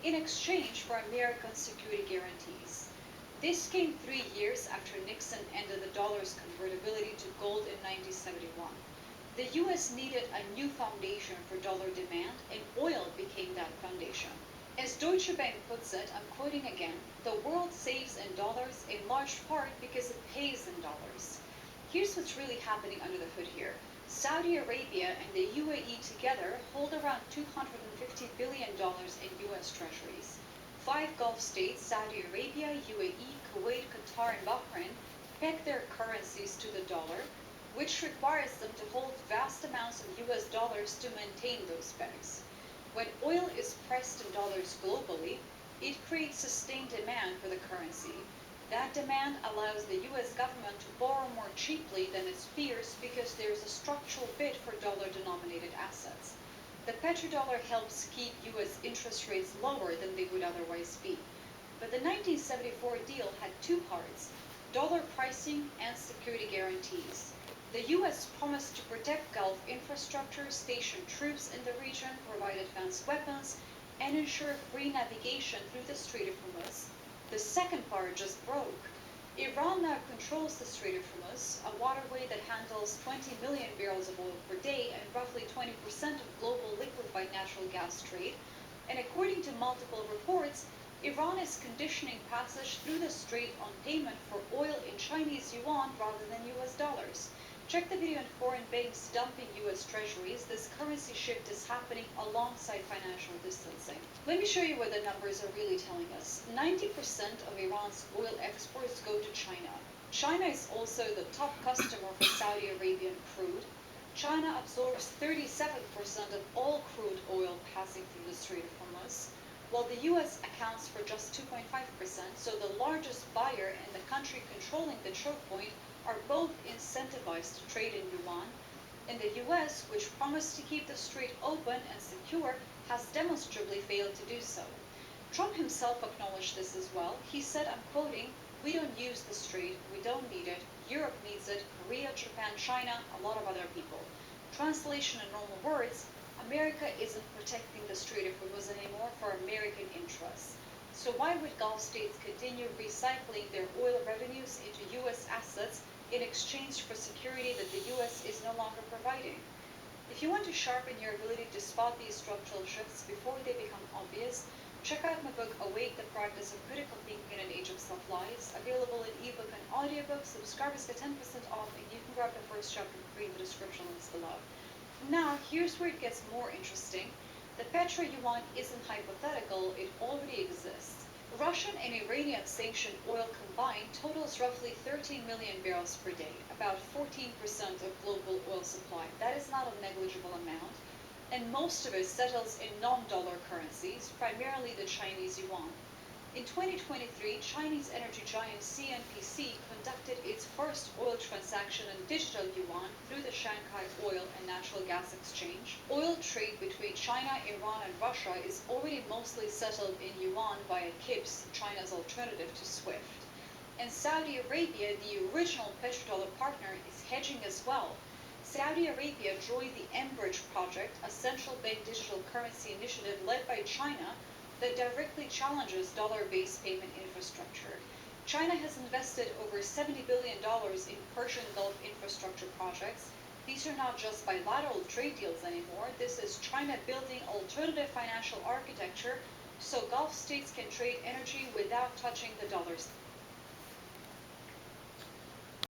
in exchange for American security guarantees. This came 3 years after Nixon ended the dollar's convertibility to gold in 1971. The US needed a new foundation for dollar demand, and oil became that foundation. As Deutsche Bank puts it, I'm quoting again, the world saves in dollars in large part because it pays in dollars. Here's what's really happening under the hood here. Saudi Arabia and the UAE together hold around $250 billion in US treasuries. Five Gulf states, Saudi Arabia, UAE, Kuwait, Qatar, and Bahrain, peg their currencies to the dollar, which requires them to hold vast amounts of US dollars to maintain those pegs. When oil is priced in dollars globally, it creates sustained demand for the currency. That demand allows the US government to borrow more cheaply than its peers because there's a structural bid for dollar-denominated assets. The petrodollar helps keep US interest rates lower than they would otherwise be. But the 1974 deal had two parts, dollar pricing and security guarantees. The US promised to protect Gulf infrastructure, station troops in the region, provide advanced weapons, and ensure free navigation through the Strait of Hormuz. The second part just broke. Iran now controls the Strait of Hormuz, a waterway that handles 20 million barrels of oil per day and roughly 20% of global liquefied natural gas trade. And according to multiple reports, Iran is conditioning passage through the strait on payment for oil in Chinese yuan rather than US dollars. Check the video on foreign banks dumping US treasuries. This currency shift is happening alongside financial distancing. Let me show you what the numbers are really telling us. 90% of Iran's oil exports go to China. China is also the top customer for Saudi Arabian crude. China absorbs 37% of all crude oil passing through the Strait of Hormuz, while the US accounts for just 2.5%, so the largest buyer and the country controlling the choke point are both incentivized to trade in yuan, and the US, which promised to keep the strait open and secure, has demonstrably failed to do so. Trump himself acknowledged this as well. He said, I'm quoting, "We don't use the strait, we don't need it, Europe needs it, Korea, Japan, China, a lot of other people." Translation in normal words, America isn't protecting the Strait of Hormuz anymore for American interests. So why would Gulf states continue recycling their oil revenues into US assets in exchange for security that the US is no longer providing? If you want to sharpen your ability to spot these structural shifts before they become obvious, check out my book, Awake, the Practice of Critical Thinking in an Age of Self-Lies, available in ebook and audiobook. Subscribers get 10% off, and you can grab the first chapter free in the description links below. Now, here's where it gets more interesting. The petro-yuan isn't hypothetical, it already exists. Russian and Iranian sanctioned oil combined totals roughly 13 million barrels per day, about 14% of global oil supply. That is not a negligible amount, and most of it settles in non-dollar currencies, primarily the Chinese yuan. In 2023, Chinese energy giant CNPC conducted its first oil transaction in digital yuan through the Shanghai Oil and Natural Gas Exchange. Oil trade between China, Iran, and Russia is already mostly settled in yuan via KIPS, China's alternative to SWIFT. And Saudi Arabia, the original petrodollar partner, is hedging as well. Saudi Arabia joined the mBridge project, a central bank digital currency initiative led by China that directly challenges dollar-based payment infrastructure. China has invested over $70 billion in Persian Gulf infrastructure projects. These are not just bilateral trade deals anymore. This is China building alternative financial architecture so Gulf states can trade energy without touching the dollar's